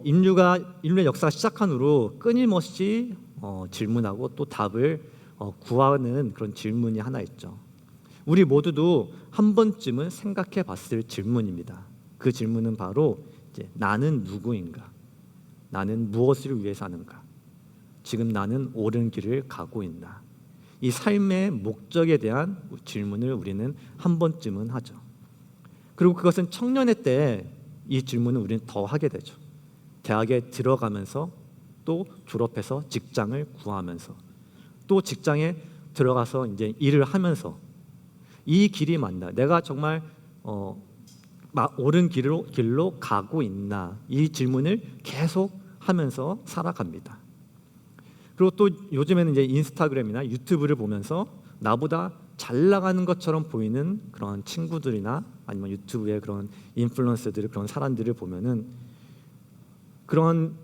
인류의 역사가 시작한 후로 끊임없이 질문하고 또 답을 구하는 그런 질문이 하나 있죠. 우리 모두도 한 번쯤은 생각해 봤을 질문입니다. 그 질문은 바로 이제 나는 누구인가? 나는 무엇을 위해 사는가? 지금 나는 옳은 길을 가고 있나? 이 삶의 목적에 대한 질문을 우리는 한 번쯤은 하죠. 그리고 그것은 청년의 때 이 질문을 우리는 더 하게 되죠. 대학에 들어가면서 또 졸업해서 직장을 구하면서 또 직장에 들어가서 이제 일을 하면서 이 길이 맞나? 내가 정말 옳은 길로 가고 있나? 이 질문을 계속 하면서 살아갑니다. 그리고 또 요즘에는 이제 인스타그램이나 유튜브를 보면서 나보다 잘 나가는 것처럼 보이는 그런 친구들이나 아니면 유튜브의 그런 인플루언서들, 그런 사람들을 보면은 그런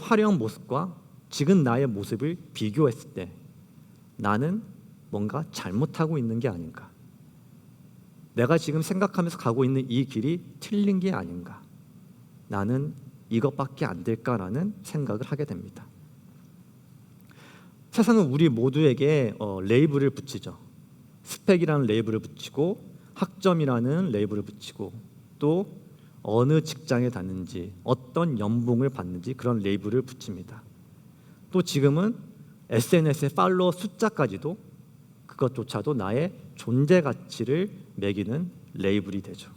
화려한 모습과 지금 나의 모습을 비교했을 때 나는 뭔가 잘못하고 있는 게 아닌가? 내가 지금 생각하면서 가고 있는 이 길이 틀린 게 아닌가? 나는 이것밖에 안 될까라는 생각을 하게 됩니다. 세상은 우리 모두에게 레이블을 붙이죠. 스펙이라는 레이블을 붙이고 학점이라는 레이블을 붙이고 또 어느 직장에 다니는지 어떤 연봉을 받는지 그런 레이블을 붙입니다. 또 지금은 SNS의 팔로워 숫자까지도 그것조차도 나의 존재 가치를 매기는 레이블이 되죠.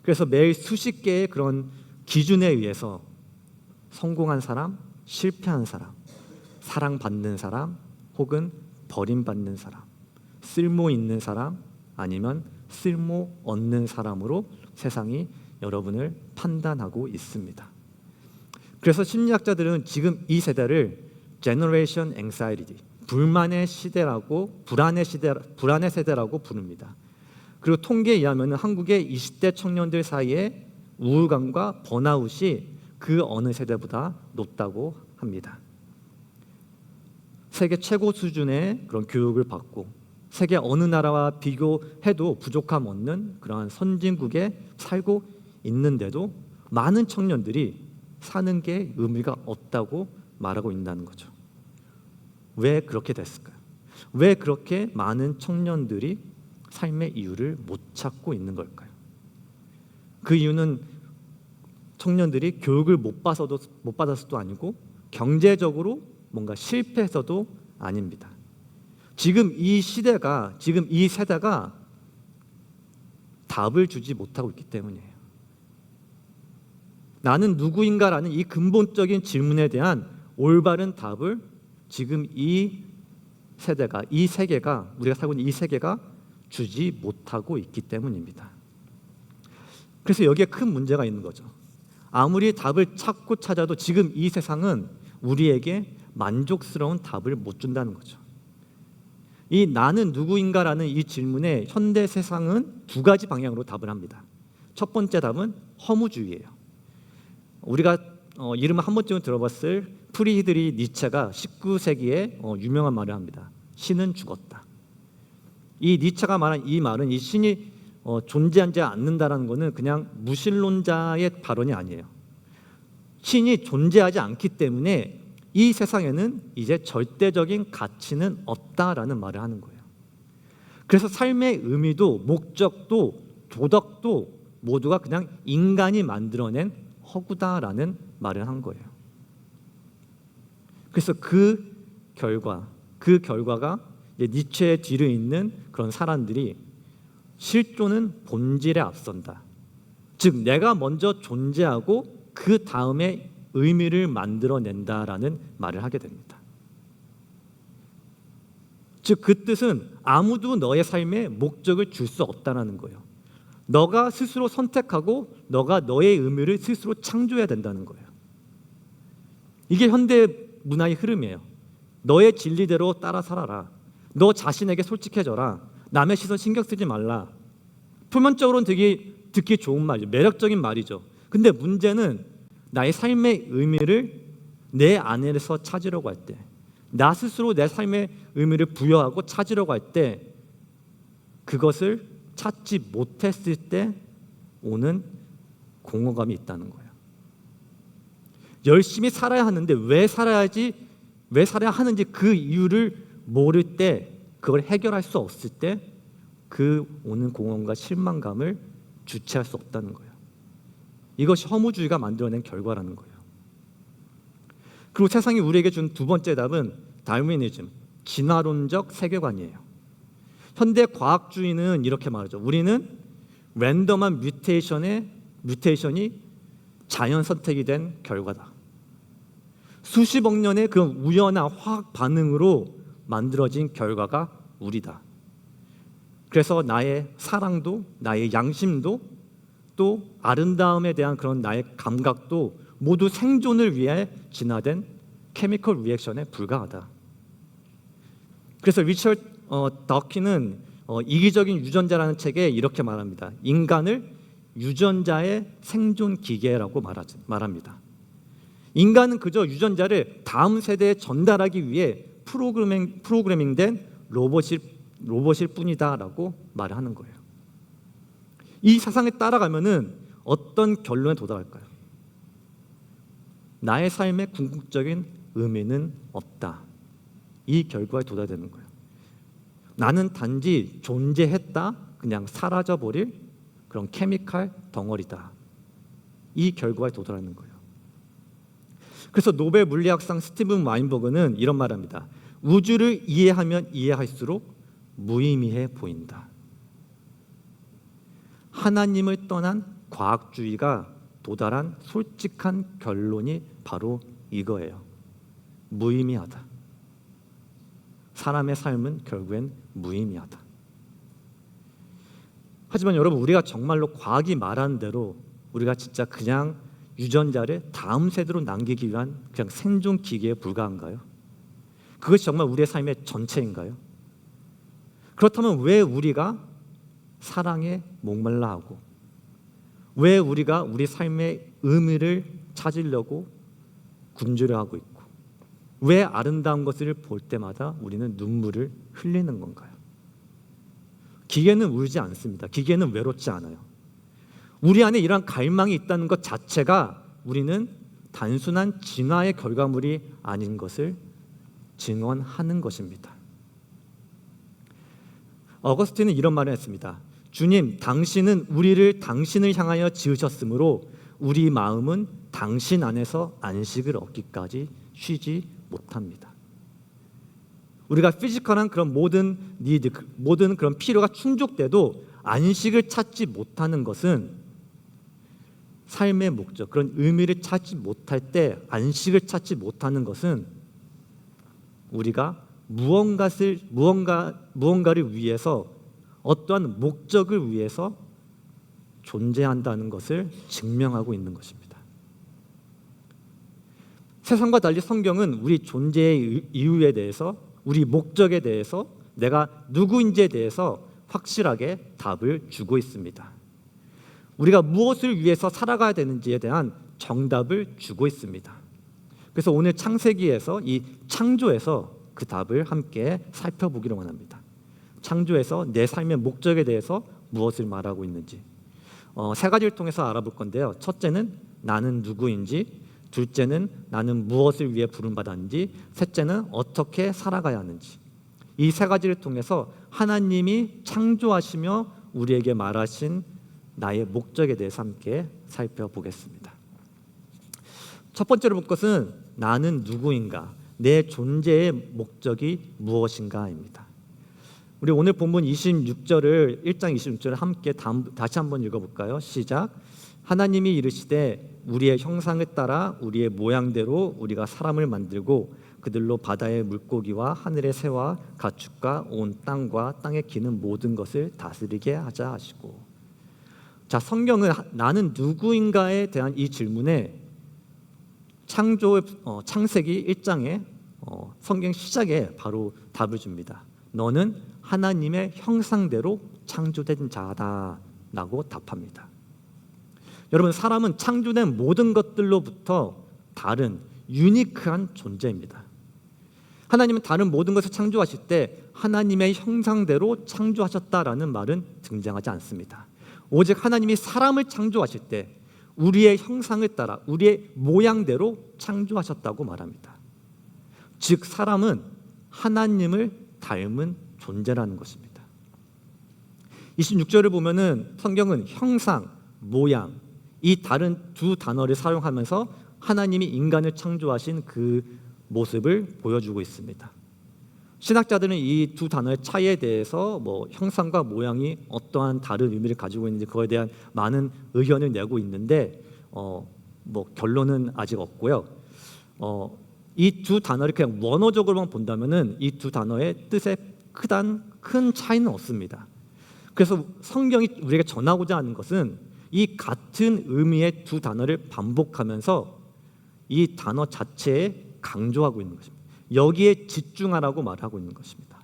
그래서 매일 수십 개의 그런 기준에 의해서 성공한 사람, 실패한 사람, 사랑받는 사람 혹은 버림받는 사람, 쓸모 있는 사람 아니면 쓸모 없는 사람으로 세상이 여러분을 판단하고 있습니다. 그래서 심리학자들은 지금 이 세대를 Generation Anxiety, 불만의 시대라고 불안의 세대라고 부릅니다. 그리고 통계에 의하면 한국의 20대 청년들 사이에 우울감과 번아웃이 그 어느 세대보다 높다고 합니다. 세계 최고 수준의 그런 교육을 받고 세계 어느 나라와 비교해도 부족함 없는 그러한 선진국에 살고 있는데도 많은 청년들이 사는 게 의미가 없다고 말하고 있다는 거죠. 왜 그렇게 됐을까요? 왜 그렇게 많은 청년들이 삶의 이유를 못 찾고 있는 걸까요? 그 이유는 청년들이 교육을 못 받아서도 아니고 경제적으로 뭔가 실패해서도 아닙니다. 지금 이 시대가, 지금 이 세대가 답을 주지 못하고 있기 때문이에요. 나는 누구인가라는 이 근본적인 질문에 대한 올바른 답을 지금 이 세대가, 이 세계가, 우리가 살고 있는 이 세계가 주지 못하고 있기 때문입니다. 그래서 여기에 큰 문제가 있는 거죠. 아무리 답을 찾고 찾아도 지금 이 세상은 우리에게 만족스러운 답을 못 준다는 거죠. 이 나는 누구인가라는 이 질문에 현대 세상은 두 가지 방향으로 답을 합니다. 첫 번째 답은 허무주의예요. 우리가 이름을 한 번쯤은 들어봤을 프리드리히 니체가 19세기에 유명한 말을 합니다. 신은 죽었다. 이 니체가 말한 이 말은 이 신이 존재하지 않는다라는 것은 그냥 무신론자의 발언이 아니에요. 신이 존재하지 않기 때문에 이 세상에는 이제 절대적인 가치는 없다라는 말을 하는 거예요. 그래서 삶의 의미도 목적도 도덕도 모두가 그냥 인간이 만들어낸 허구다라는 말을 한 거예요. 그래서 그 결과가 이제 니체의 뒤를 잇는 그런 사람들이 실존은 본질에 앞선다. 즉 내가 먼저 존재하고 그 다음에 의미를 만들어낸다라는 말을 하게 됩니다. 즉 그 뜻은 아무도 너의 삶에 목적을 줄 수 없다는 거예요. 너가 스스로 선택하고 너가 너의 의미를 스스로 창조해야 된다는 거예요. 이게 현대 문화의 흐름이에요. 너의 진리대로 따라 살아라. 너 자신에게 솔직해져라. 남의 시선 신경 쓰지 말라. 표면적으로는 되게 듣기 좋은 말이죠. 매력적인 말이죠. 근데 문제는 나의 삶의 의미를 내 안에서 찾으려고 할 때, 나 스스로 내 삶의 의미를 부여하고 찾으려고 할 때 그것을 찾지 못했을 때 오는 공허감이 있다는 거예요. 열심히 살아야 하는데 왜 살아야 하는지 그 이유를 모를 때, 그걸 해결할 수 없을 때 그 오는 공허감과 실망감을 주체할 수 없다는 거예요. 이것이 허무주의가 만들어낸 결과라는 거예요. 그리고 세상이 우리에게 준 두 번째 답은 다르미니즘, 진화론적 세계관이에요. 현대 과학주의는 이렇게 말하죠. 우리는 랜덤한 뮤테이션이 자연 선택이 된 결과다. 수십억 년의 그런 우연한 화학 반응으로 만들어진 결과가 우리다. 그래서 나의 사랑도, 나의 양심도, 또 아름다움에 대한 그런 나의 감각도 모두 생존을 위해 진화된 케미컬 리액션에 불과하다. 그래서 리처드 더킨은 이기적인 유전자라는 책에 이렇게 말합니다. 인간을 유전자의 생존 기계라고 말합니다. 인간은 그저 유전자를 다음 세대에 전달하기 위해 프로그래밍된 로봇일 뿐이다라고 말을 하는 거예요. 이 사상에 따라가면은 어떤 결론에 도달할까요? 나의 삶의 궁극적인 의미는 없다. 이 결과에 도달되는 거예요. 나는 단지 존재했다, 그냥 사라져버릴 그런 케미칼 덩어리다. 이 결과에 도달하는 거예요. 그래서 노벨 물리학상 스티븐 와인버그는 이런 말합니다. 우주를 이해하면 이해할수록 무의미해 보인다. 하나님을 떠난 과학주의가 도달한 솔직한 결론이 바로 이거예요. 무의미하다. 사람의 삶은 결국엔 무의미하다. 하지만 여러분, 우리가 정말로 과학이 말하는 대로 우리가 진짜 그냥 유전자를 다음 세대로 남기기 위한 그냥 생존 기계에 불과한가요? 그것이 정말 우리의 삶의 전체인가요? 그렇다면 왜 우리가 사랑에 목말라 하고, 왜 우리가 우리 삶의 의미를 찾으려고 굶주려 하고 있고, 왜 아름다운 것을 볼 때마다 우리는 눈물을 흘리는 건가요? 기계는 울지 않습니다. 기계는 외롭지 않아요. 우리 안에 이러한 갈망이 있다는 것 자체가 우리는 단순한 진화의 결과물이 아닌 것을 증언하는 것입니다. 어거스틴은 이런 말을 했습니다. 주님, 당신은 우리를 당신을 향하여 지으셨으므로 우리 마음은 당신 안에서 안식을 얻기까지 쉬지 못합니다. 우리가 피지컬한 그런 모든 그런 필요가 충족돼도 안식을 찾지 못하는 것은, 삶의 목적, 그런 의미를 찾지 못할 때 안식을 찾지 못하는 것은 우리가 무언가를 위해서, 어떠한 목적을 위해서 존재한다는 것을 증명하고 있는 것입니다. 세상과 달리 성경은 우리 존재의 이유에 대해서, 우리 목적에 대해서, 내가 누구인지에 대해서 확실하게 답을 주고 있습니다. 우리가 무엇을 위해서 살아가야 되는지에 대한 정답을 주고 있습니다. 그래서 오늘 창세기에서, 이 창조에서 그 답을 함께 살펴보기를 원합니다. 창조에서 내 삶의 목적에 대해서 무엇을 말하고 있는지 세 가지를 통해서 알아볼 건데요. 첫째는 나는 누구인지, 둘째는 나는 무엇을 위해 부름받았는지, 셋째는 어떻게 살아가야 하는지. 이 세 가지를 통해서 하나님이 창조하시며 우리에게 말하신 나의 목적에 대해서 함께 살펴보겠습니다. 첫 번째로 볼 것은 나는 누구인가, 내 존재의 목적이 무엇인가입니다. 우리 오늘 본문 26절을 1장 26절을 함께 다시 한번 읽어볼까요? 시작. 하나님이 이르시되 우리의 형상을 따라 우리의 모양대로 우리가 사람을 만들고 그들로 바다의 물고기와 하늘의 새와 가축과 온 땅과 땅에 기는 모든 것을 다스리게 하자 하시고. 자, 성경은 나는 누구인가에 대한 이 질문에 창세기 1장에 성경 시작에 바로 답을 줍니다. 너는 하나님의 형상대로 창조된 자다라고 답합니다. 여러분, 사람은 창조된 모든 것들로부터 다른 유니크한 존재입니다. 하나님은 다른 모든 것을 창조하실 때 하나님의 형상대로 창조하셨다라는 말은 등장하지 않습니다. 오직 하나님이 사람을 창조하실 때 우리의 형상을 따라 우리의 모양대로 창조하셨다고 말합니다. 즉 사람은 하나님을 닮은 존재라는 것입니다. 26절을 보면은 성경은 형상, 모양 이 다른 두 단어를 사용하면서 하나님이 인간을 창조하신 그 모습을 보여주고 있습니다. 신학자들은 이 두 단어의 차이에 대해서 형상과 모양이 어떠한 다른 의미를 가지고 있는지 그거에 대한 많은 의견을 내고 있는데 결론은 아직 없고요. 이 두 단어를 그냥 원어적으로만 본다면은 이 두 단어의 뜻에 큰 차이는 없습니다. 그래서 성경이 우리에게 전하고자 하는 것은 이 같은 의미의 두 단어를 반복하면서 이 단어 자체에 강조하고 있는 것입니다. 여기에 집중하라고 말하고 있는 것입니다.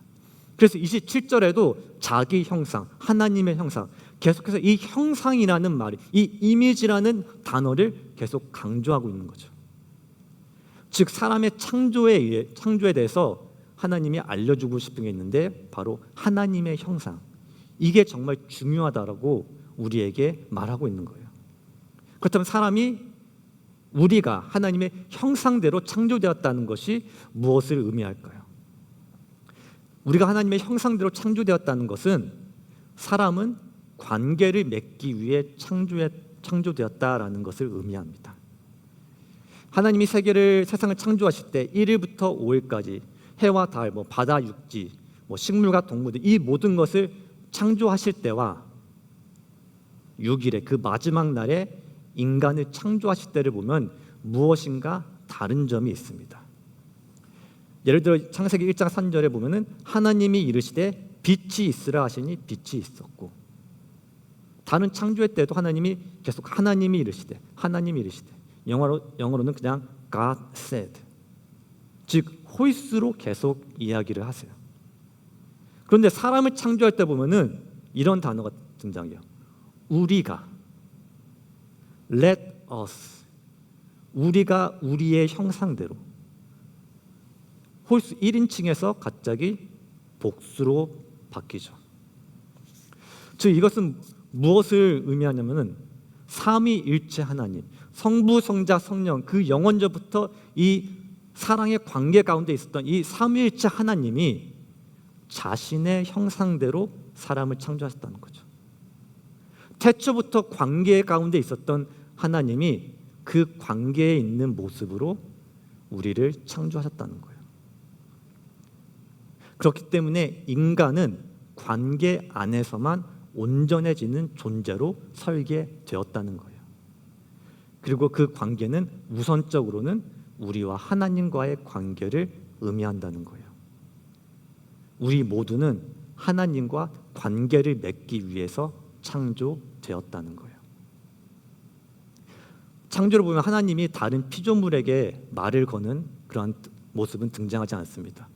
그래서 27절에도 자기 형상, 하나님의 형상 계속해서 이 형상이라는 말이 이 이미지라는 단어를 계속 강조하고 있는 거죠. 즉 사람의 창조에 대해서 하나님이 알려주고 싶은 게 있는데 바로 하나님의 형상 이게 정말 중요하다라고 우리에게 말하고 있는 거예요. 그렇다면 우리가 하나님의 형상대로 창조되었다는 것이 무엇을 의미할까요? 우리가 하나님의 형상대로 창조되었다는 것은 사람은 관계를 맺기 위해 창조되었다라는 것을 의미합니다. 하나님이 세상을 창조하실 때 1일부터 5일까지 해와 달, 바다 육지, 식물과 동물들 이 모든 것을 창조하실 때와 6일에 그 마지막 날에 인간을 창조하실 때를 보면 무엇인가 다른 점이 있습니다. 예를 들어 창세기 1장 3절에 보면은 하나님이 이르시되 빛이 있으라 하시니 빛이 있었고 다른 창조의 때도 하나님이 이르시되 영어로는 그냥 God said 즉 호이스로 계속 이야기를 하세요. 그런데 사람을 창조할 때 보면은 이런 단어가 등장해요. 우리가 Let us 우리가 우리의 형상대로 홀수 1인칭에서 갑자기 복수로 바뀌죠. 즉 이것은 무엇을 의미하냐면은 삼위일체 하나님 성부 성자 성령 그 영원전부터 이 사랑의 관계 가운데 있었던 이 삼위일체 하나님이 자신의 형상대로 사람을 창조하셨다는 거죠. 태초부터 관계 가운데 있었던 하나님이 그 관계에 있는 모습으로 우리를 창조하셨다는 거예요. 그렇기 때문에 인간은 관계 안에서만 온전해지는 존재로 설계되었다는 거예요. 그리고 그 관계는 우선적으로는 우리와 하나님과의 관계를 의미한다는 거예요. 우리 모두는 하나님과 관계를 맺기 위해서 창조되었다는 거예요. 창조를 보면 하나님이 다른 피조물에게 말을 거는 그러한 모습은 등장하지 않습니다.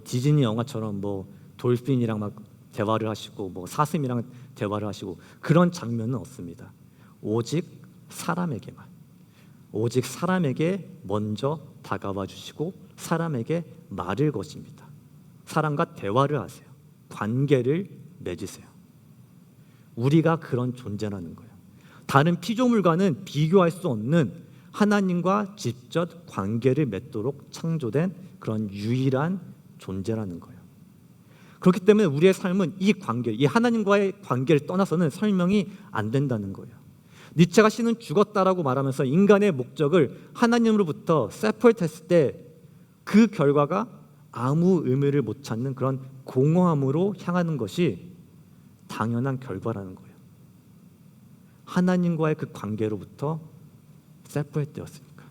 디즈니 영화처럼 돌핀이랑 막 대화를 하시고 사슴이랑 대화를 하시고 그런 장면은 없습니다. 오직 사람에게 먼저 다가와 주시고 사람에게 말을 거십니다. 사람과 대화를 하세요. 관계를 맺으세요. 우리가 그런 존재라는 거예요. 다른 피조물과는 비교할 수 없는 하나님과 직접 관계를 맺도록 창조된 그런 유일한 존재라는 거예요. 그렇기 때문에 우리의 삶은 이 하나님과의 관계를 떠나서는 설명이 안 된다는 거예요. 니체가 신은 죽었다라고 말하면서 인간의 목적을 하나님으로부터 세퍼레이트했을 때 그 결과가 아무 의미를 못 찾는 그런 공허함으로 향하는 것이 당연한 결과라는 거예요. 하나님과의 그 관계로부터 세퍼레이트 되었으니까.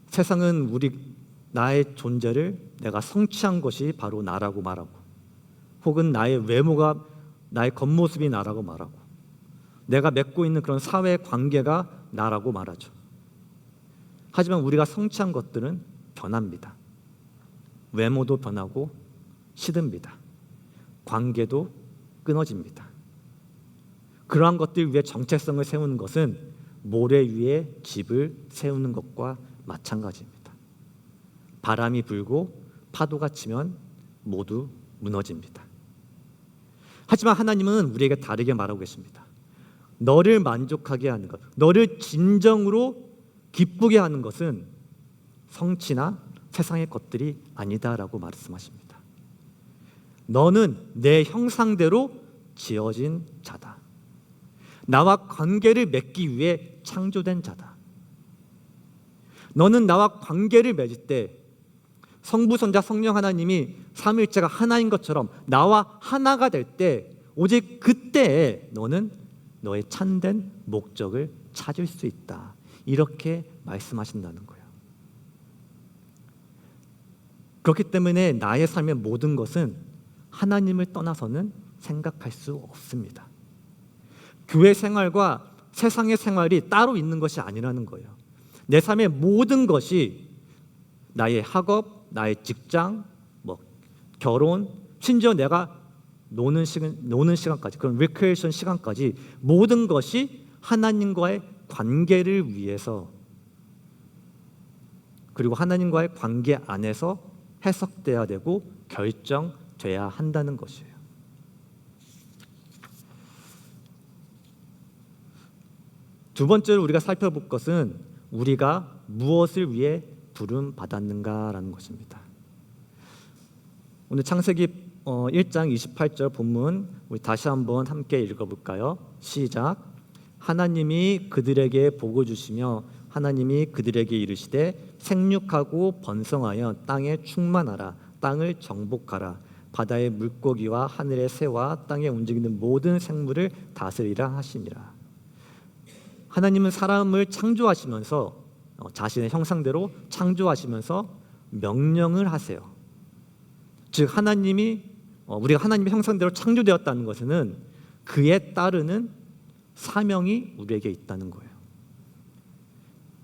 세상은 나의 존재를 내가 성취한 것이 바로 나라고 말하고 혹은 나의 외모가 나의 겉모습이 나라고 말하고 내가 맺고 있는 그런 사회 관계가 나라고 말하죠. 하지만 우리가 성취한 것들은 변합니다. 외모도 변하고 시듭니다. 관계도 끊어집니다. 그러한 것들 위해 정체성을 세우는 것은 모래 위에 집을 세우는 것과 마찬가지입니다. 바람이 불고 파도가 치면 모두 무너집니다. 하지만 하나님은 우리에게 다르게 말하고 계십니다. 너를 만족하게 하는 것, 너를 진정으로 기쁘게 하는 것은 성취나 세상의 것들이 아니다라고 말씀하십니다. 너는 내 형상대로 지어진 자다. 나와 관계를 맺기 위해 창조된 자다. 너는 나와 관계를 맺을 때 성부, 성자, 성령 하나님이 삼위일체가 하나인 것처럼 나와 하나가 될 때 오직 그때에 너는 너의 참된 목적을 찾을 수 있다. 이렇게 말씀하신다는 거예요. 그렇기 때문에 나의 삶의 모든 것은 하나님을 떠나서는 생각할 수 없습니다. 교회 생활과 세상의 생활이 따로 있는 것이 아니라는 거예요. 내 삶의 모든 것이 나의 학업, 나의 직장, 결혼, 심지어 내가 노는 시간까지, 그런 리크레이션 시간까지 모든 것이 하나님과의 관계를 위해서, 그리고 하나님과의 관계 안에서 해석돼야 되고 결정돼야 한다는 것이에요. 두 번째로 우리가 살펴볼 것은 우리가 무엇을 위해 부름 받았는가라는 것입니다. 오늘 창세기 1장 28절 본문 우리 다시 한번 함께 읽어볼까요? 시작. 하나님이 그들에게 복을 주시며 하나님이 그들에게 이르시되 생육하고 번성하여 땅에 충만하라. 땅을 정복하라. 바다의 물고기와 하늘의 새와 땅에 움직이는 모든 생물을 다스리라 하시니라. 하나님은 사람을 창조하시면서 자신의 형상대로 창조하시면서 명령을 하세요. 즉 우리가 하나님의 형상대로 창조되었다는 것은 그에 따르는 사명이 우리에게 있다는 거예요.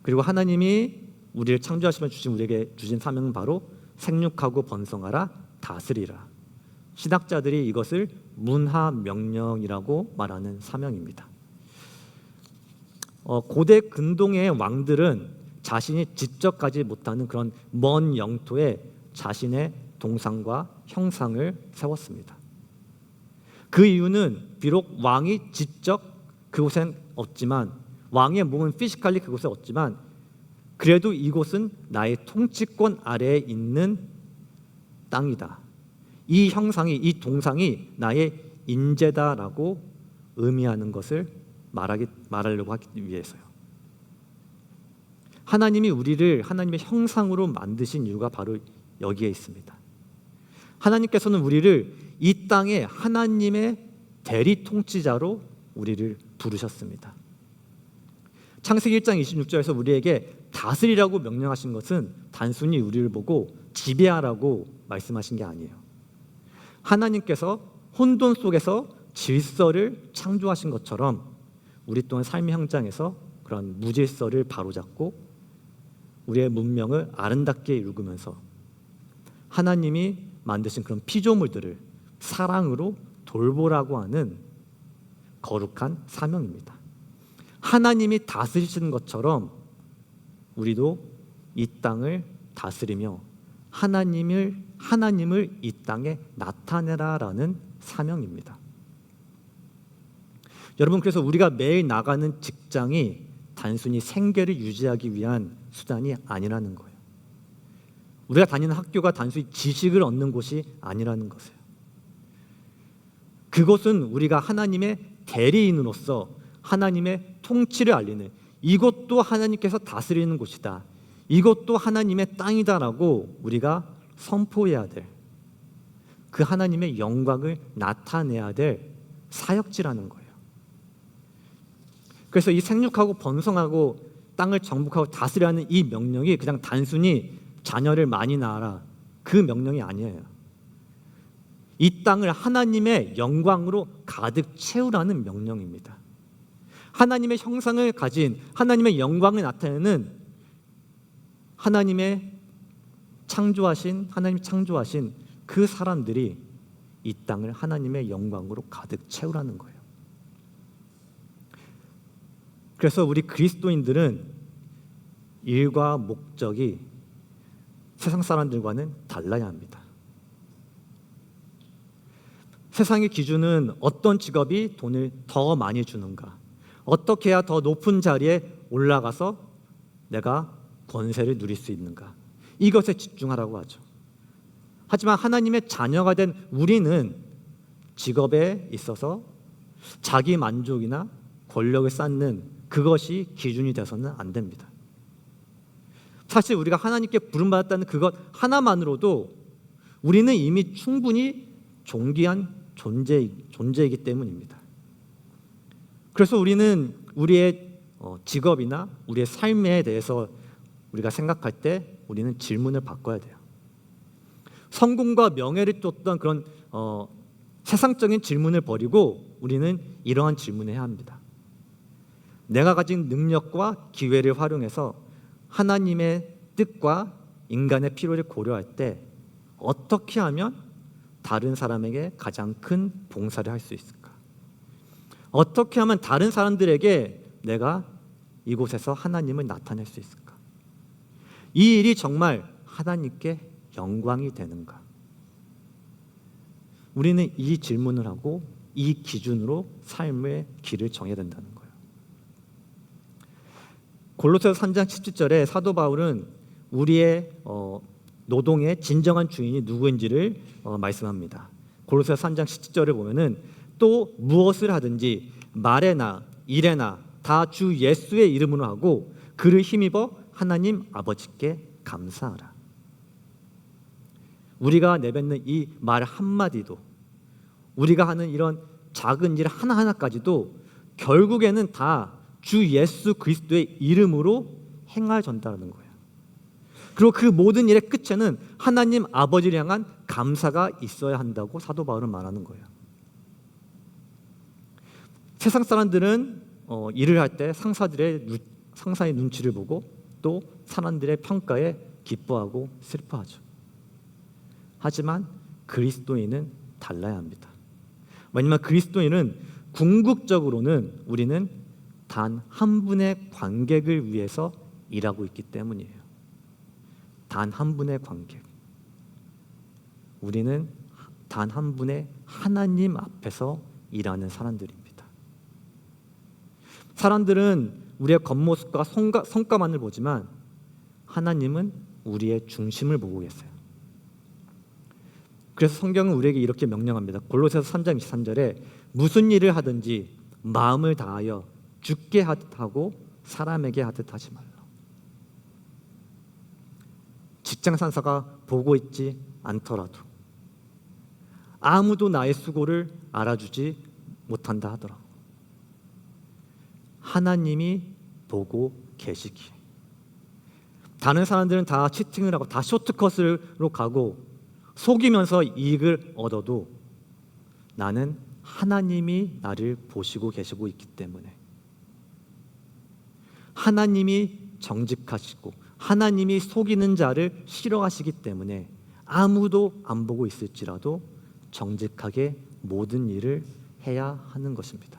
그리고 하나님이 우리를 창조하시면 우리에게 주신 사명은 바로 생육하고 번성하라, 다스리라. 신학자들이 이것을 문하명령이라고 말하는 사명입니다. 고대 근동의 왕들은 자신이 직접 가지 못하는 그런 먼 영토에 자신의 동상과 형상을 세웠습니다. 그 이유는 비록 왕이 직접 그곳엔 없지만, 왕의 몸은 피지컬리 그곳에 없지만, 그래도 이곳은 나의 통치권 아래에 있는 땅이다. 이 형상이, 이 동상이 나의 인재다라고 의미하는 것을 말하려고 하기 위해서요. 하나님이 우리를 하나님의 형상으로 만드신 이유가 바로 여기에 있습니다. 하나님께서는 우리를 이 땅에 하나님의 대리 통치자로 우리를 부르셨습니다. 창세기 1장 26절에서 우리에게 다스리라고 명령하신 것은 단순히 우리를 보고 지배하라고 말씀하신 게 아니에요. 하나님께서 혼돈 속에서 질서를 창조하신 것처럼 우리 또한 삶의 현장에서 그런 무질서를 바로잡고 우리의 문명을 아름답게 이루면서 하나님이 만드신 그런 피조물들을 사랑으로 돌보라고 하는 거룩한 사명입니다. 하나님이 다스리시는 것처럼 우리도 이 땅을 다스리며 하나님을 이 땅에 나타내라라는 사명입니다. 여러분, 그래서 우리가 매일 나가는 직장이 단순히 생계를 유지하기 위한 수단이 아니라는 거예요. 우리가 다니는 학교가 단순히 지식을 얻는 곳이 아니라는 것이에요. 그것은 우리가 하나님의 대리인으로서 하나님의 통치를 알리는, 이것도 하나님께서 다스리는 곳이다, 이것도 하나님의 땅이다라고 우리가 선포해야 될, 그 하나님의 영광을 나타내야 될 사역지라는 거예요. 그래서 이 생육하고 번성하고 땅을 정복하고 다스리라는 이 명령이 그냥 단순히 자녀를 많이 낳아라, 그 명령이 아니에요. 이 땅을 하나님의 영광으로 가득 채우라는 명령입니다. 하나님의 형상을 가진, 하나님의 영광을 나타내는 하나님이 창조하신 그 사람들이 이 땅을 하나님의 영광으로 가득 채우라는 거예요. 그래서 우리 그리스도인들은 일과 목적이 세상 사람들과는 달라야 합니다. 세상의 기준은 어떤 직업이 돈을 더 많이 주는가, 어떻게 해야 더 높은 자리에 올라가서 내가 권세를 누릴 수 있는가? 이것에 집중하라고 하죠. 하지만 하나님의 자녀가 된 우리는 직업에 있어서 자기 만족이나 권력을 쌓는 그것이 기준이 돼서는 안 됩니다. 사실 우리가 하나님께 부름받았다는 그것 하나만으로도 우리는 이미 충분히 존귀한 존재이기 때문입니다. 그래서 우리는 우리의 직업이나 우리의 삶에 대해서 우리가 생각할 때 우리는 질문을 바꿔야 돼요. 성공과 명예를 쫓던 그런 세상적인 질문을 버리고 우리는 이러한 질문을 해야 합니다. 내가 가진 능력과 기회를 활용해서 하나님의 뜻과 인간의 필요를 고려할 때 어떻게 하면 다른 사람에게 가장 큰 봉사를 할 수 있을까? 어떻게 하면 다른 사람들에게 내가 이곳에서 하나님을 나타낼 수 있을까? 이 일이 정말 하나님께 영광이 되는가? 우리는 이 질문을 하고 이 기준으로 삶의 길을 정해야 된다는 거예요. 골로새서 3장 17절에 사도 바울은 우리의 노동의 진정한 주인이 누구인지를 말씀합니다. 골로새서 3장 17절을 보면은 또 무엇을 하든지 말에나 일에나 다 주 예수의 이름으로 하고 그를 힘입어 하나님 아버지께 감사하라. 우리가 내뱉는 이 말 한마디도 우리가 하는 이런 작은 일 하나하나까지도 결국에는 다 주 예수 그리스도의 이름으로 행하여진다는 거예요. 그리고 그 모든 일의 끝에는 하나님 아버지를 향한 감사가 있어야 한다고 사도 바울은 말하는 거예요. 세상 사람들은 일을 할 때 상사의 눈치를 보고 또 사람들의 평가에 기뻐하고 슬퍼하죠. 하지만 그리스도인은 달라야 합니다. 왜냐하면 그리스도인은 궁극적으로는 우리는 단 한 분의 관객을 위해서 일하고 있기 때문이에요. 단 한 분의 관객. 우리는 단 한 분의 하나님 앞에서 일하는 사람들입니다. 사람들은 우리의 겉모습과 성과만을 보지만 하나님은 우리의 중심을 보고 계세요. 그래서 성경은 우리에게 이렇게 명령합니다. 골로새서 3장 23절에 무슨 일을 하든지 마음을 다하여 주께 하듯 하고 사람에게 하듯 하지 말라. 직장 상사가 보고 있지 않더라도 아무도 나의 수고를 알아주지 못한다 하더라도 하나님이 보고 계시기에 다른 사람들은 다 치팅을 하고 다 쇼트컷으로 가고 속이면서 이익을 얻어도 나는 하나님이 나를 보시고 계시고 있기 때문에 하나님이 정직하시고 하나님이 속이는 자를 싫어하시기 때문에 아무도 안 보고 있을지라도 정직하게 모든 일을 해야 하는 것입니다.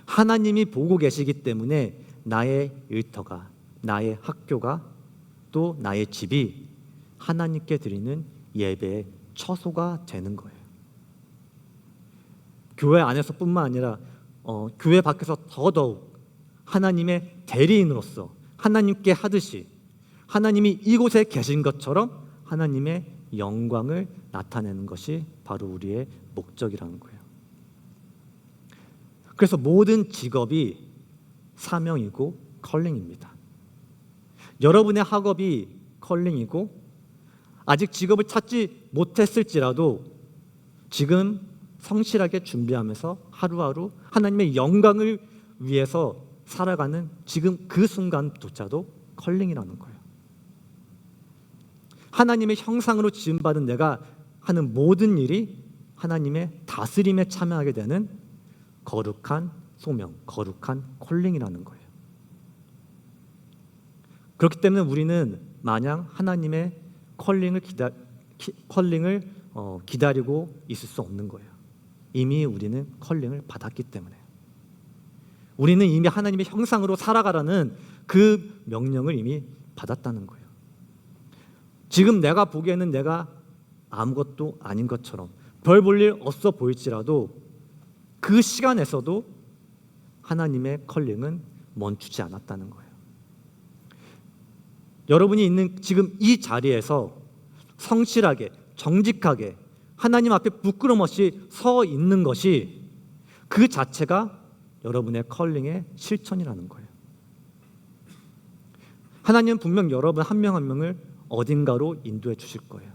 하나님이 보고 계시기 때문에 나의 일터가, 나의 학교가, 또 나의 집이 하나님께 드리는 예배의 처소가 되는 거예요. 교회 안에서뿐만 아니라 교회 밖에서 더더욱 하나님의 대리인으로서 하나님께 하듯이 하나님이 이곳에 계신 것처럼 하나님의 영광을 나타내는 것이 바로 우리의 목적이라는 거예요. 그래서 모든 직업이 사명이고 컬링입니다. 여러분의 학업이 컬링이고 아직 직업을 찾지 못했을지라도 지금 성실하게 준비하면서 하루하루 하나님의 영광을 위해서 살아가는 지금 그 순간조차도 컬링이라는 거예요. 하나님의 형상으로 지음받은 내가 하는 모든 일이 하나님의 다스림에 참여하게 되는 거룩한 소명, 거룩한 컬링이라는 거예요. 그렇기 때문에 우리는 마냥 하나님의 컬링을 기다리고 있을 수 없는 거예요. 이미 우리는 컬링을 받았기 때문에 우리는 이미 하나님의 형상으로 살아가라는 그 명령을 이미 받았다는 거예요. 지금 내가 보기에는 내가 아무것도 아닌 것처럼 별 볼 일 없어 보일지라도 그 시간에서도 하나님의 컬링은 멈추지 않았다는 거예요. 여러분이 있는 지금 이 자리에서 성실하게, 정직하게 하나님 앞에 부끄럼 없이 서 있는 것이 그 자체가 여러분의 컬링의 실천이라는 거예요. 하나님은 분명 여러분 한 명 한 명을 어딘가로 인도해 주실 거예요.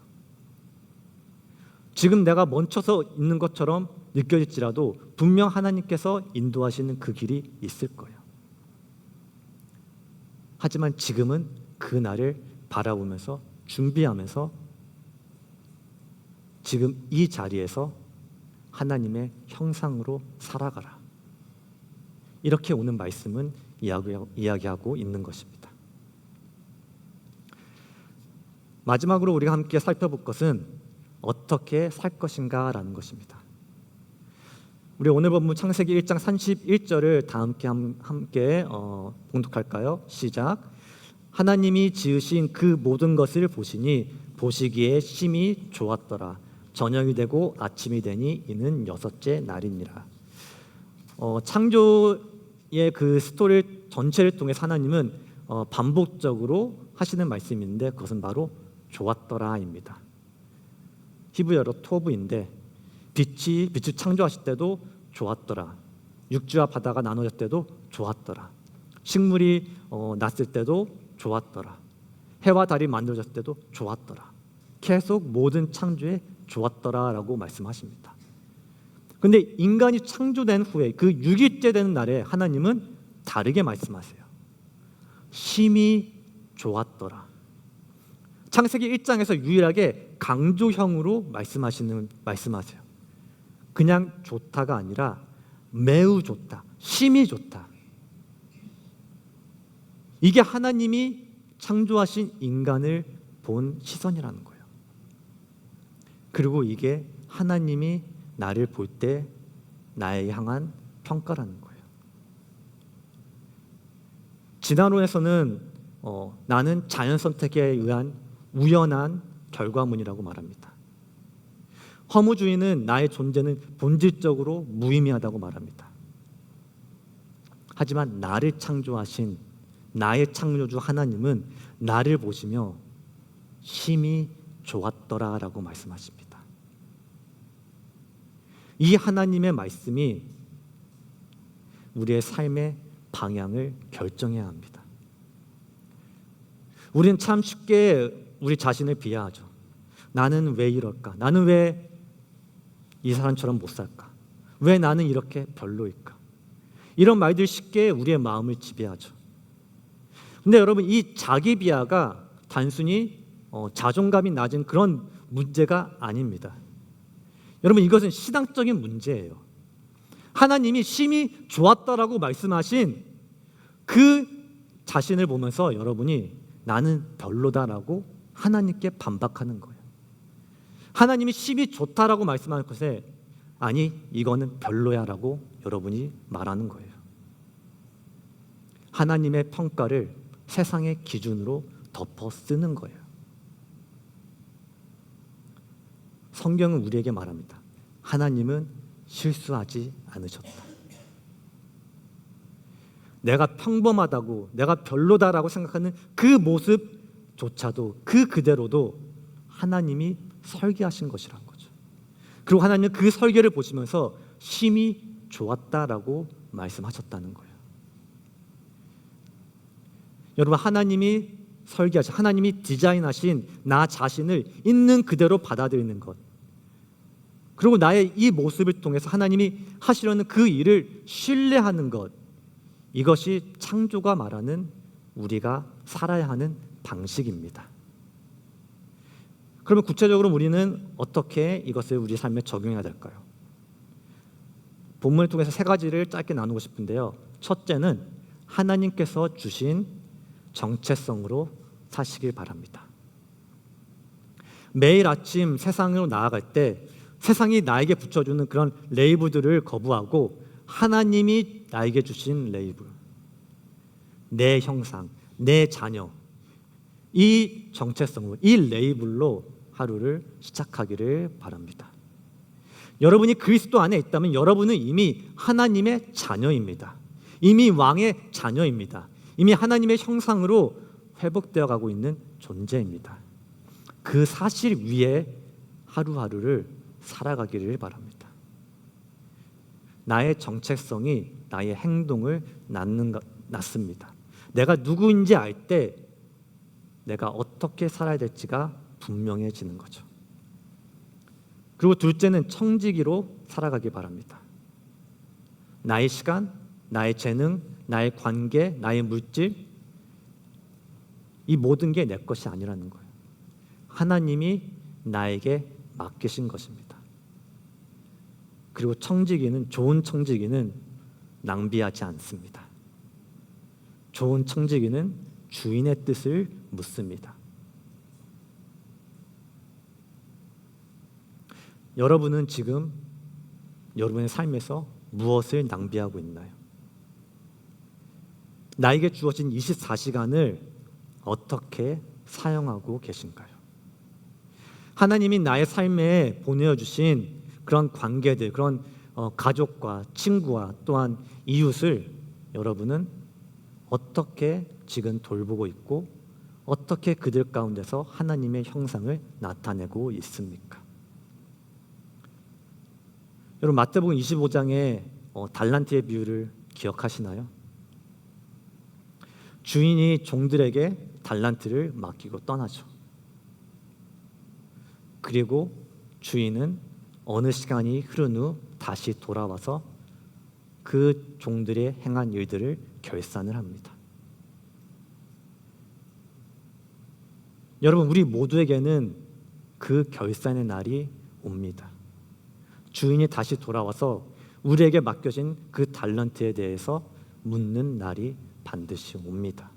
지금 내가 멈춰서 있는 것처럼 느껴질지라도 분명 하나님께서 인도하시는 그 길이 있을 거예요. 하지만 지금은 그 날을 바라보면서 준비하면서 지금 이 자리에서 하나님의 형상으로 살아가라. 이렇게 오는 말씀은 이야기하고 있는 것입니다. 마지막으로 우리가 함께 살펴볼 것은 어떻게 살 것인가라는 것입니다. 우리 오늘 본문 창세기 1장 31절을 다 함께 봉독할까요? 시작. 하나님이 지으신 그 모든 것을 보시니 보시기에 심히 좋았더라. 저녁이 되고 아침이 되니 이는 여섯째 날이니라. 창조의 그 스토리 전체를 통해 하나님은 반복적으로 하시는 말씀이 있는데 그것은 바로 좋았더라입니다. 히브리어로 토브인데 빛을 창조하실 때도 좋았더라. 육지와 바다가 나눠질 때도 좋았더라. 식물이 났을 때도 좋았더라. 해와 달이 만들어졌을 때도 좋았더라. 계속 모든 창조에 좋았더라라고 말씀하십니다. 근데 인간이 창조된 후에 그 6일째 되는 날에 하나님은 다르게 말씀하세요. 심히 좋았더라. 창세기 1장에서 유일하게 강조형으로 말씀하세요. 그냥 좋다가 아니라 매우 좋다, 심히 좋다. 이게 하나님이 창조하신 인간을 본 시선이라는 거예요. 그리고 이게 하나님이 나를 볼 때 나에 향한 평가라는 거예요. 진화론에서는 나는 자연 선택에 의한 우연한 결과물이라고 말합니다. 허무주의는 나의 존재는 본질적으로 무의미하다고 말합니다. 하지만 나를 창조하신 나의 창조주 하나님은 나를 보시며 심히 좋았더라라고 말씀하십니다. 이 하나님의 말씀이 우리의 삶의 방향을 결정해야 합니다. 우리는 참 쉽게 우리 자신을 비하하죠. 나는 왜 이럴까? 나는 왜 이 사람처럼 못 살까? 왜 나는 이렇게 별로일까? 이런 말들 쉽게 우리의 마음을 지배하죠. 근데 여러분, 이 자기 비하가 단순히 자존감이 낮은 그런 문제가 아닙니다. 여러분, 이것은 신앙적인 문제예요. 하나님이 심히 좋았다라고 말씀하신 그 자신을 보면서 여러분이 나는 별로다라고 하나님께 반박하는 거예요. 하나님이 심히 좋다라고 말씀하는 것에 아니 이거는 별로야라고 여러분이 말하는 거예요. 하나님의 평가를 세상의 기준으로 덮어 쓰는 거예요. 성경은 우리에게 말합니다. 하나님은 실수하지 않으셨다. 내가 평범하다고, 내가 별로다라고 생각하는 그 모습조차도 그 그대로도 하나님이 설계하신 것이라는 거죠. 그리고 하나님은 그 설계를 보시면서 심히 좋았다라고 말씀하셨다는 거예요. 여러분, 하나님이 설계하신, 하나님이 디자인하신 나 자신을 있는 그대로 받아들이는 것, 그리고 나의 이 모습을 통해서 하나님이 하시려는 그 일을 신뢰하는 것, 이것이 창조가 말하는 우리가 살아야 하는 방식입니다. 그러면 구체적으로 우리는 어떻게 이것을 우리 삶에 적용해야 될까요? 본문을 통해서 세 가지를 짧게 나누고 싶은데요. 첫째는 하나님께서 주신 정체성으로 사시길 바랍니다. 매일 아침 세상으로 나아갈 때 세상이 나에게 붙여주는 그런 레이블들을 거부하고 하나님이 나에게 주신 레이블, 내 형상, 내 자녀, 이 정체성으로, 이 레이블로 하루를 시작하기를 바랍니다. 여러분이 그리스도 안에 있다면 여러분은 이미 하나님의 자녀입니다. 이미 왕의 자녀입니다. 이미 하나님의 형상으로 회복되어 가고 있는 존재입니다. 그 사실 위에 하루하루를 살아가기를 바랍니다. 나의 정체성이 나의 행동을 낳습니다. 내가 누구인지 알 때 내가 어떻게 살아야 될지가 분명해지는 거죠. 그리고 둘째는 청지기로 살아가기 바랍니다. 나의 시간, 나의 재능, 나의 관계, 나의 물질, 이 모든 게 내 것이 아니라는 거예요. 하나님이 나에게 맡기신 것입니다. 그리고 좋은 청지기는 낭비하지 않습니다. 좋은 청지기는 주인의 뜻을 묻습니다. 여러분은 지금 여러분의 삶에서 무엇을 낭비하고 있나요? 나에게 주어진 24시간을 어떻게 사용하고 계신가요? 하나님이 나의 삶에 보내주신 그런 관계들, 그런 가족과 친구와 또한 이웃을 여러분은 어떻게 지금 돌보고 있고 어떻게 그들 가운데서 하나님의 형상을 나타내고 있습니까? 여러분 마태복음 25장의 달란트의 비유를 기억하시나요? 주인이 종들에게 달란트를 맡기고 떠나죠. 그리고 주인은 어느 시간이 흐른 후 다시 돌아와서 그 종들의 행한 일들을 결산을 합니다. 여러분 우리 모두에게는 그 결산의 날이 옵니다. 주인이 다시 돌아와서 우리에게 맡겨진 그 달란트에 대해서 묻는 날이 반드시 옵니다.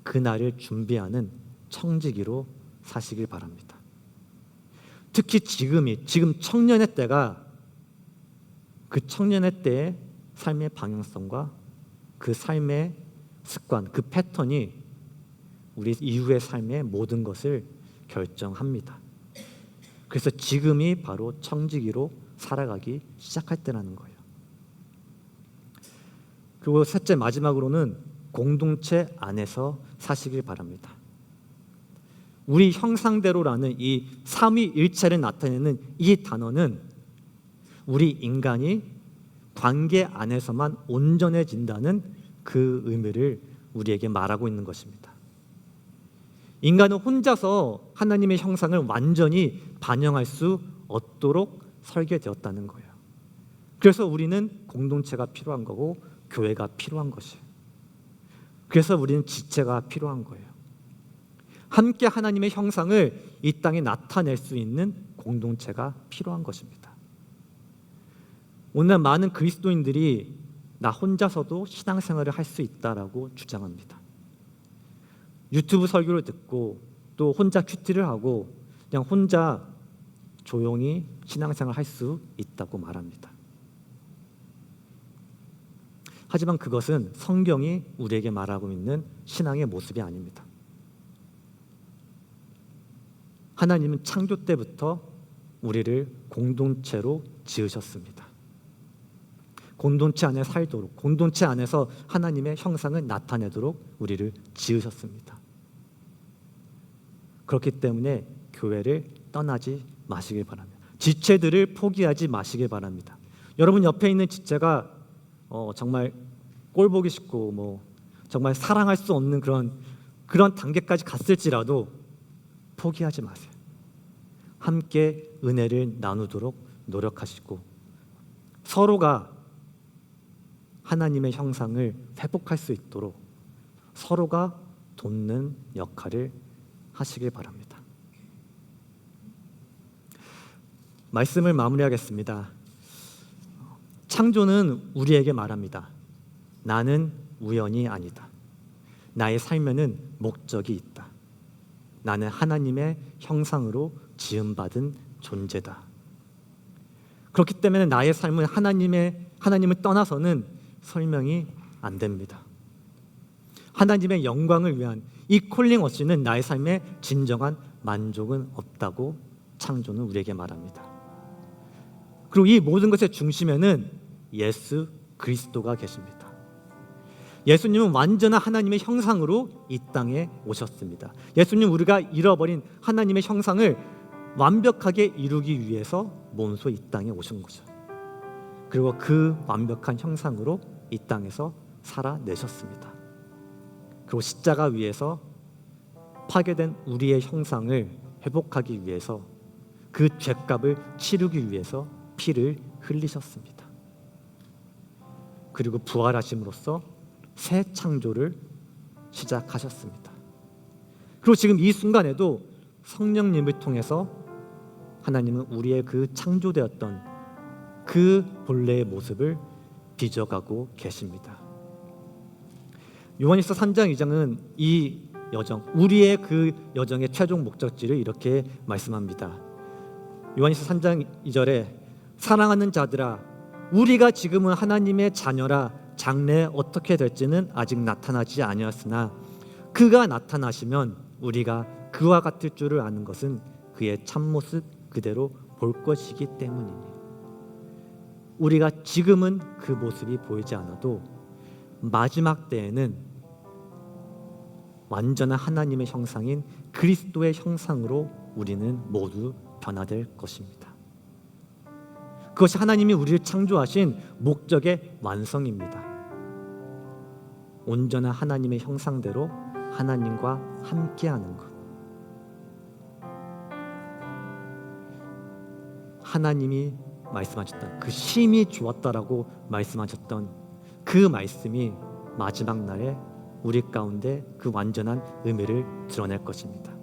그 날을 준비하는 청지기로 사시길 바랍니다. 특히 지금 청년의 때가 그 청년의 때의 삶의 방향성과 그 삶의 습관, 그 패턴이 우리 이후의 삶의 모든 것을 결정합니다. 그래서 지금이 바로 청지기로 살아가기 시작할 때라는 거예요. 그리고 셋째 마지막으로는 공동체 안에서 사시길 바랍니다. 우리 형상대로라는 이 삼위일체를 나타내는 이 단어는 우리 인간이 관계 안에서만 온전해진다는 그 의미를 우리에게 말하고 있는 것입니다. 인간은 혼자서 하나님의 형상을 완전히 반영할 수 없도록 설계되었다는 거예요. 그래서 우리는 공동체가 필요한 거고 교회가 필요한 것이에요. 그래서 우리는 지체가 필요한 거예요. 함께 하나님의 형상을 이 땅에 나타낼 수 있는 공동체가 필요한 것입니다. 오늘 많은 그리스도인들이 나 혼자서도 신앙생활을 할 수 있다라고 주장합니다. 유튜브 설교를 듣고 또 혼자 큐티를 하고 그냥 혼자 조용히 신앙생활을 할 수 있다고 말합니다. 하지만 그것은 성경이 우리에게 말하고 있는 신앙의 모습이 아닙니다. 하나님은 창조 때부터 우리를 공동체로 지으셨습니다. 공동체 안에 살도록, 공동체 안에서 하나님의 형상을 나타내도록 우리를 지으셨습니다. 그렇기 때문에 교회를 떠나지 마시길 바랍니다. 지체들을 포기하지 마시길 바랍니다. 여러분 옆에 있는 지체가 정말 꼴보기 싫고 정말 사랑할 수 없는 그런 단계까지 갔을지라도 포기하지 마세요. 함께 은혜를 나누도록 노력하시고 서로가 하나님의 형상을 회복할 수 있도록 서로가 돕는 역할을 하시길 바랍니다. 말씀을 마무리하겠습니다. 창조는 우리에게 말합니다. 나는 우연이 아니다. 나의 삶에는 목적이 있다. 나는 하나님의 형상으로 지음받은 존재다. 그렇기 때문에 나의 삶은 하나님을 떠나서는 설명이 안 됩니다. 하나님의 영광을 위한 이 콜링 없이는 나의 삶에 진정한 만족은 없다고 창조는 우리에게 말합니다. 그리고 이 모든 것의 중심에는 예수 그리스도가 계십니다. 예수님은 완전한 하나님의 형상으로 이 땅에 오셨습니다. 예수님 우리가 잃어버린 하나님의 형상을 완벽하게 이루기 위해서 몸소 이 땅에 오신 거죠. 그리고 그 완벽한 형상으로 이 땅에서 살아내셨습니다. 그리고 십자가 위에서 파괴된 우리의 형상을 회복하기 위해서 그 죄값을 치르기 위해서 피를 흘리셨습니다. 그리고 부활하심으로써 새 창조를 시작하셨습니다. 그리고 지금 이 순간에도 성령님을 통해서 하나님은 우리의 그 창조되었던 그 본래의 모습을 빚어가고 계십니다. 요한일서 3장 2장은 이 여정, 우리의 그 여정의 최종 목적지를 이렇게 말씀합니다. 요한일서 3장 2절에 사랑하는 자들아 우리가 지금은 하나님의 자녀라 장래에 어떻게 될지는 아직 나타나지 아니었으나 그가 나타나시면 우리가 그와 같을 줄을 아는 것은 그의 참모습 그대로 볼 것이기 때문이니 우리가 지금은 그 모습이 보이지 않아도 마지막 때에는 완전한 하나님의 형상인 그리스도의 형상으로 우리는 모두 변화될 것입니다. 그것이 하나님이 우리를 창조하신 목적의 완성입니다. 온전한 하나님의 형상대로 하나님과 함께하는 것. 하나님이 말씀하셨던 그 심히 좋았다라고 말씀하셨던 그 말씀이 마지막 날에 우리 가운데 그 완전한 의미를 드러낼 것입니다.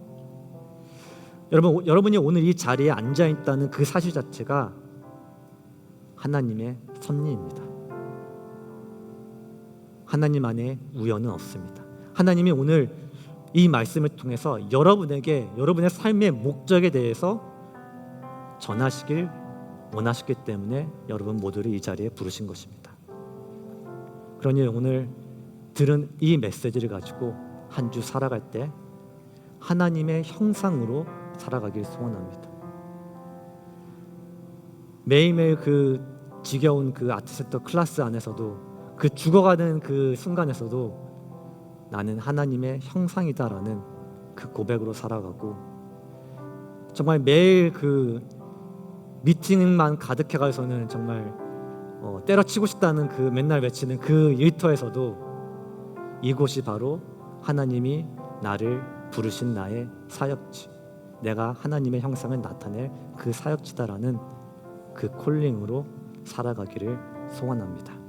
여러분이 오늘 이 자리에 앉아 있다는 그 사실 자체가 하나님의 섭리입니다. 하나님 안에 우연은 없습니다. 하나님이 오늘 이 말씀을 통해서 여러분에게 여러분의 삶의 목적에 대해서 전하시길 원하셨기 때문에 여러분 모두를 이 자리에 부르신 것입니다. 그러니 오늘 들은 이 메시지를 가지고 한 주 살아갈 때 하나님의 형상으로 살아가길 소원합니다. 매일매일 그 지겨운 그 아트센터 클래스 안에서도 그 죽어가는 그 순간에서도 나는 하나님의 형상이다라는 그 고백으로 살아가고 정말 매일 그 미팅만 가득해가서는 정말 때려치고 싶다는 그 맨날 외치는 그 일터에서도 이곳이 바로 하나님이 나를 부르신 나의 사역지, 내가 하나님의 형상을 나타낼 그 사역지다라는 그 콜링으로 살아가기를 소원합니다.